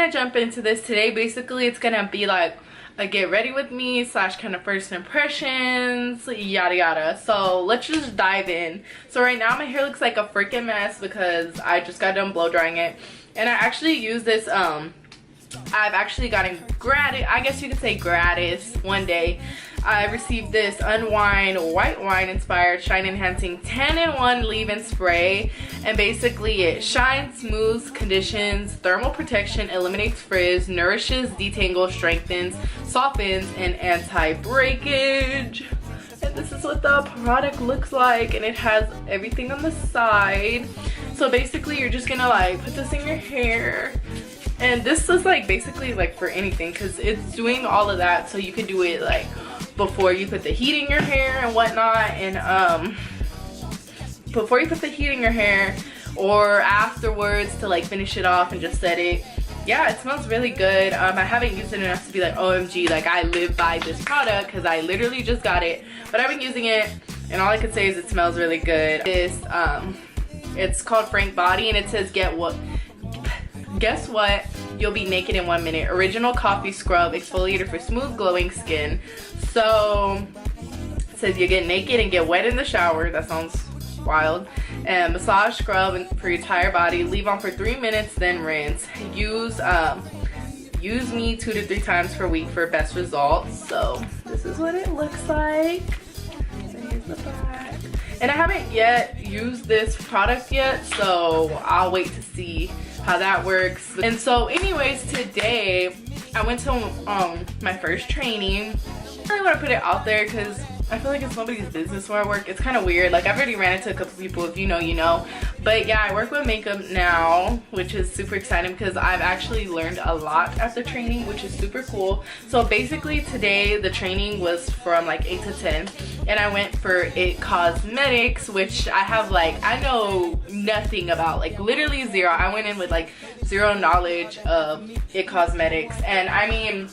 gonna jump into this today. Basically, it's gonna be like a get ready with me slash kind of first impressions, yada yada. So let's just dive in. So right now my hair looks like a freaking mess because I just got done blow drying it, and I actually use this I've actually gotten gratis, I guess you could say gratis, one day. I received this Unwind white wine inspired shine enhancing 10-in-1 leave-in spray, and basically it shines, smooths, conditions, thermal protection, eliminates frizz, nourishes, detangles, strengthens, softens, and anti-breakage. And this is what the product looks like, and it has everything on the side. So basically you're just gonna like put this in your hair, and this is like basically like for anything because it's doing all of that. So you could do it like before you put the heat in your hair and whatnot, and before you put the heat in your hair or afterwards to like finish it off and just set it. Yeah, it smells really good. I haven't used it enough to be like OMG, like I live by this product, because I literally just got it, but I've been using it and all I could say is it smells really good. This it's called Frank Body, and it says guess what, you'll be naked in 1 minute. Original coffee scrub exfoliator for smooth glowing skin. So it says you get naked and get wet in the shower. That sounds wild. And massage scrub for your entire body. Leave on for 3 minutes, then rinse. Use me 2 to 3 times per week for best results. So this is what it looks like. Here's the back. And I haven't yet used this product yet, so I'll wait to see how that works. And so anyways, today I went to my first training. I really want to put it out there because I feel like it's nobody's business where I work. It's kind of weird. Like I've already ran into a couple people. If you know, you know. But yeah, I work with makeup now, which is super exciting because I've actually learned a lot at the training, which is super cool. So basically today the training was from like 8 to 10, and I went for IT Cosmetics, which I have like, I know nothing about, like literally zero. I went in with like zero knowledge of IT Cosmetics, and I mean,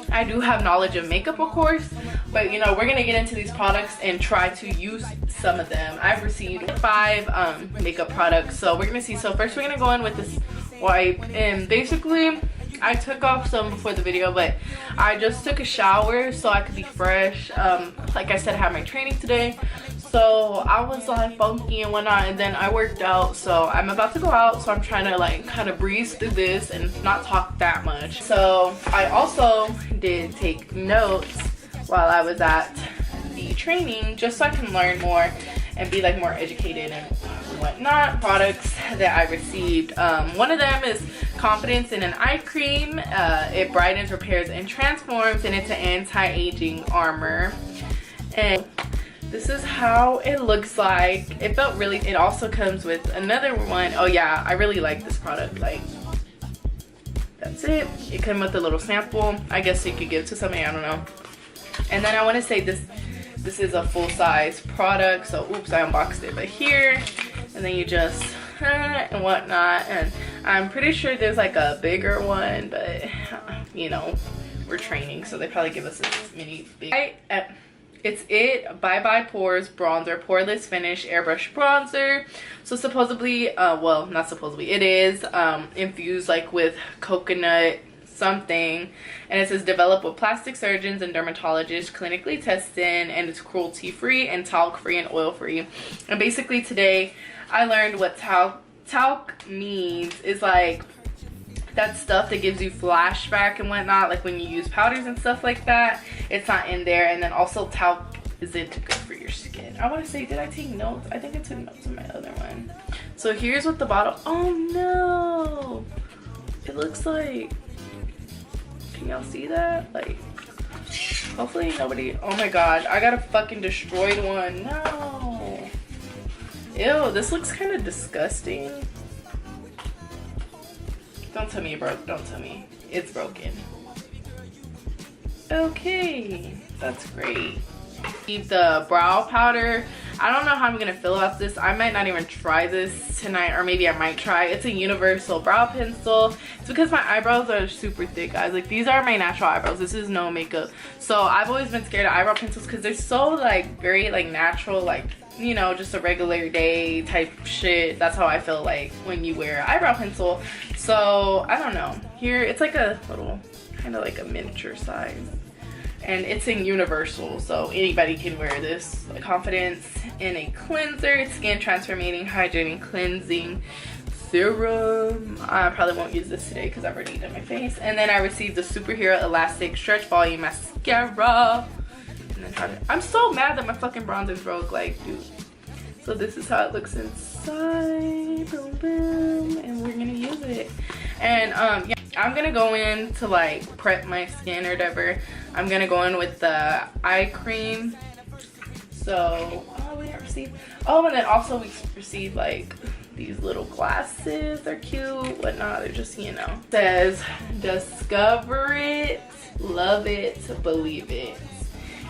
I do have knowledge of makeup of course, but you know, we're gonna get into these products and try to use some of them. I've received 5 makeup products, so we're gonna see. So first we're gonna go in with this wipe, and basically I took off some before the video, but I just took a shower so I could be fresh. Like I said, I had my training today, so I was like funky and whatnot, and then I worked out, so I'm about to go out, so I'm trying to like kind of breeze through this and not talk that much. So I also did take notes while I was at the training, just so I can learn more and be like more educated and whatnot. Products that I received, one of them is Confidence in an Eye Cream. It brightens, repairs, and transforms, and it's an anti-aging armor. And this is how it looks like. It felt really, it also comes with another one. Oh yeah, I really like this product. Like, that's it. It came with a little sample. I guess you could give to somebody, I don't know. And then I want to say this is a full-size product, so oops, I unboxed it, but here, and then you just and whatnot. And I'm pretty sure there's like a bigger one, but you know, we're training, so they probably give us this mini big. It's it Bye Bye Pores bronzer, poreless finish airbrush bronzer. So supposedly, well, not supposedly, it is infused like with coconut something, and it says developed with plastic surgeons and dermatologists, clinically tested, and it's cruelty free and talc free and oil free. And basically today I learned what talc means. Is like that stuff that gives you flashback and whatnot, like when you use powders and stuff like that. It's not in there. And then also talc isn't good for your skin. I want to say, did I take notes? I think I took notes on my other one. So here's what the bottle, oh no, it looks like, can y'all see that? Like, hopefully nobody, oh my god, I got a fucking destroyed one. No, ew, this looks kind of disgusting. Don't tell me it broke. Don't tell me it's broken. Okay, that's great. The brow powder, I don't know how I'm gonna feel about this. I might not even try this tonight, or maybe I might try. It's a universal brow pencil. It's because my eyebrows are super thick, guys. Like, these are my natural eyebrows. This is no makeup. So I've always been scared of eyebrow pencils because they're so like very like natural, like you know, just a regular day type shit. That's how I feel like when you wear eyebrow pencil. So I don't know, here it's like a little kind of like a miniature size, and it's in universal, so anybody can wear this. Confidence in a cleanser, skin transforming hydrating cleansing serum. I probably won't use this today because I've already done my face. And then I received the Superhero Elastic Stretch Volume Mascara. And then I'm so mad that my fucking bronzer broke, like, dude. So this is how it looks inside. Boom, boom. And we're gonna use it. And yeah, I'm gonna go in to like prep my skin or whatever. I'm gonna go in with the eye cream. So, oh, we didn't receive. Oh, and then also we received like these little glasses. They're cute, whatnot. They're just, you know. It says, discover it, love it, believe it.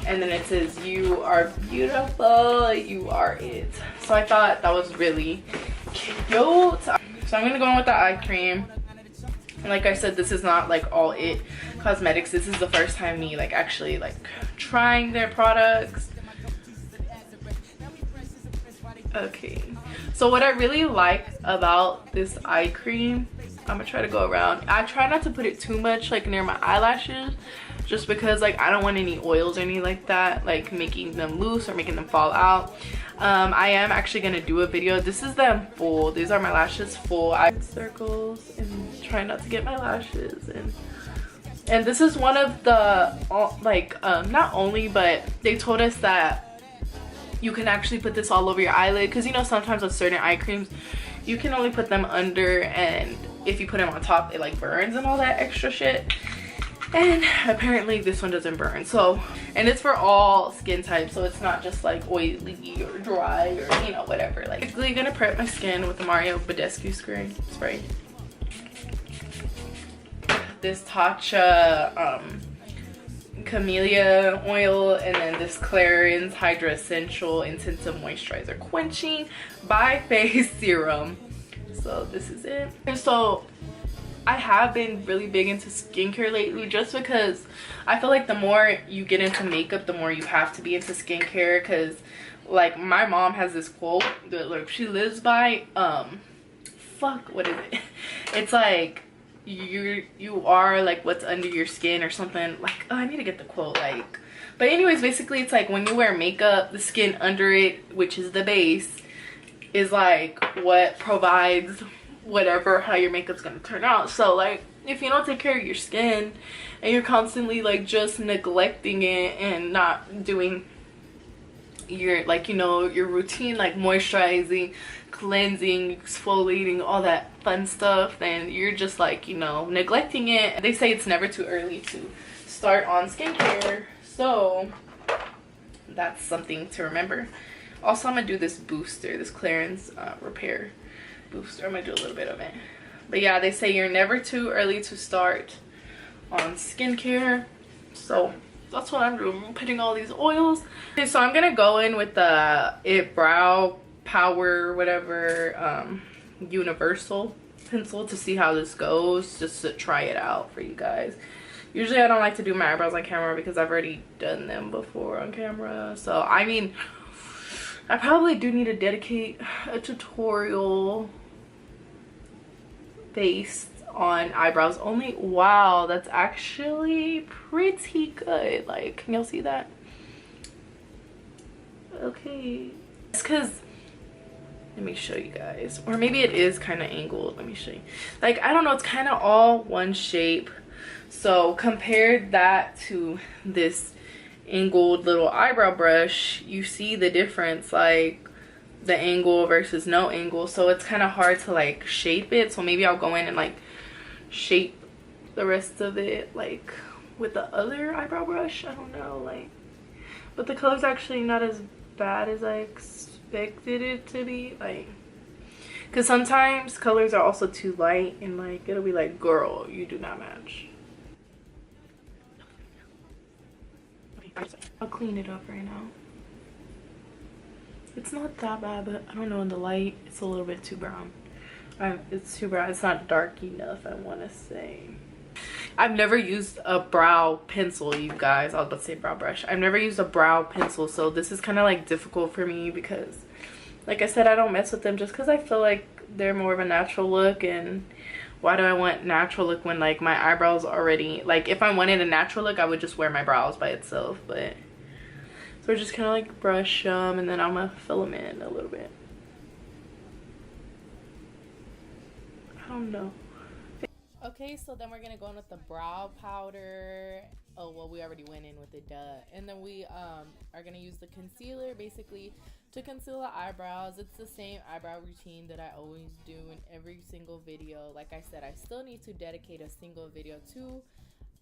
And then it says, you are beautiful, you are it. So I thought that was really cute. So I'm gonna go in with the eye cream. And like I said, this is not like all it cosmetics. This is the first time me like actually like trying their products. Okay, so what I really like about this eye cream, I'm gonna try to go around. I try not to put it too much like near my eyelashes, just because like I don't want any oils or anything like that, like making them loose or making them fall out. I am actually gonna do a video. This is them full. These are my lashes full. I circles and try not to get my lashes. And this is one of the like not only, but they told us that you can actually put this all over your eyelid, because you know sometimes with certain eye creams you can only put them under, and if you put them on top it like burns and all that extra shit. And apparently this one doesn't burn. So, and it's for all skin types, so it's not just like oily or dry or you know whatever. Like, basically gonna prep my skin with the Mario Badescu spray. This Tatcha Camellia oil, and then this Clarins Hydra Essential Intensive Moisturizer Quenching by Face Serum. So this is it. And so I have been really big into skincare lately, just because I feel like the more you get into makeup, the more you have to be into skincare. Because like my mom has this quote that like she lives by, fuck, what is it? It's like you are like what's under your skin or something. Like, oh, I need to get the quote. Like, but anyways, basically it's like when you wear makeup, the skin under it, which is the base, is like what provides whatever how your makeup's gonna turn out. So like if you don't take care of your skin and you're constantly like just neglecting it and not doing your like, you know, your routine, like moisturizing, cleansing, exfoliating, all that fun stuff, then you're just like, you know, neglecting it. They say it's never too early to start on skincare, so that's something to remember. Also, I'm gonna do this booster, this Clarins Repair booster. I'm gonna do a little bit of it. But yeah, they say you're never too early to start on skincare, so that's what I'm doing. I'm putting all these oils. Okay, so I'm gonna go in with the It Brow Power whatever universal pencil to see how this goes, just to try it out for you guys. Usually I don't like to do my eyebrows on camera because I've already done them before on camera. So I mean, I probably do need to dedicate a tutorial based on eyebrows only. Wow, that's actually pretty good. Like, can y'all see that? Okay, it's because, let me show you guys, or maybe it is kind of angled. Let me show you. Like, I don't know, it's kind of all one shape. So compare that to this angled little eyebrow brush, you see the difference, like the angle versus no angle. So it's kind of hard to like shape it. So maybe I'll go in and like shape the rest of it like with the other eyebrow brush. I don't know, like, but the color's actually not as bad as I expected it to be, like, because sometimes colors are also too light and like it'll be like, girl, you do not match. I'll clean it up right now. It's not that bad, but I don't know, in the light it's a little bit too brown. It's too brown. It's not dark enough, I want to say. I've never used a brow pencil, you guys. I was about to say brow brush. I've never used a brow pencil, so this is kind of like difficult for me because, like I said, I don't mess with them just because I feel like they're more of a natural look. And why do I want natural look when like my eyebrows already, like if I wanted a natural look I would just wear my brows by itself. But so we're just kind of like brush them, and then I'm gonna fill them in a little bit. I don't know. Okay, so then we're gonna go in with the brow powder. Oh well, we already went in with it, duh. And then we are gonna use the concealer basically to conceal the eyebrows. It's the same eyebrow routine that I always do in every single video. Like I said, I still need to dedicate a single video to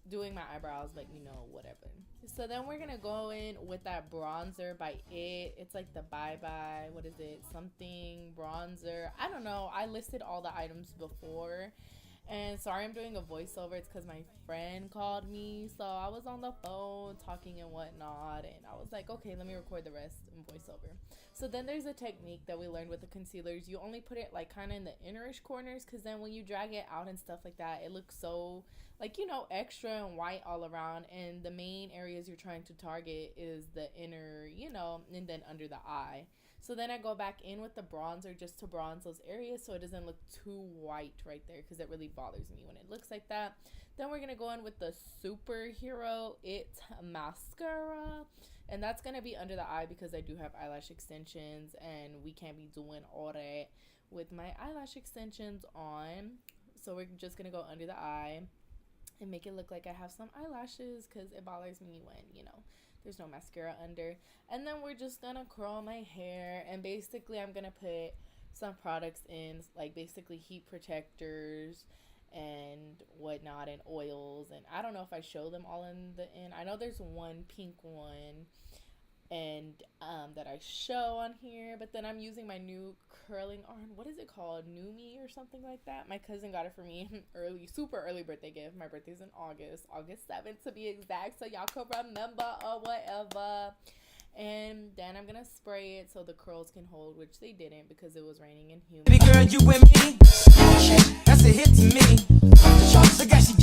doing my eyebrows, but you know, whatever. So then we're gonna go in with that bronzer by it's like the bye bye, what is it, something bronzer, I don't know. I listed all the items before. And sorry I'm doing a voiceover, it's because my friend called me, so I was on the phone talking and whatnot, and I was like, okay, let me record the rest in voiceover. So then there's a technique that we learned with the concealers. You only put it like kind of in the innerish corners, because then when you drag it out and stuff like that, it looks so like, you know, extra and white all around, and the main areas you're trying to target is the inner, you know, and then under the eye. So then I go back in with the bronzer just to bronze those areas so it doesn't look too white right there, because it really bothers me when it looks like that. Then we're going to go in with the Superhero It Mascara. And that's going to be under the eye because I do have eyelash extensions and we can't be doing all that with my eyelash extensions on. So we're just going to go under the eye and make it look like I have some eyelashes, because it bothers me when, you know, there's no mascara under. And then we're just gonna curl my hair, and basically I'm gonna put some products in, like basically heat protectors and whatnot, and oils, and I don't know if I show them all in the end. I know there's one pink one and that I show on here, but then I'm using my new curling iron. What is it called? Numi or something like that. My cousin got it for me super early birthday gift. My birthday's in August 7th to be exact, so y'all can remember or whatever. And then I'm gonna spray it so the curls can hold, which they didn't because it was raining and humid. Baby girl, you with me? That's a hit to me. I got you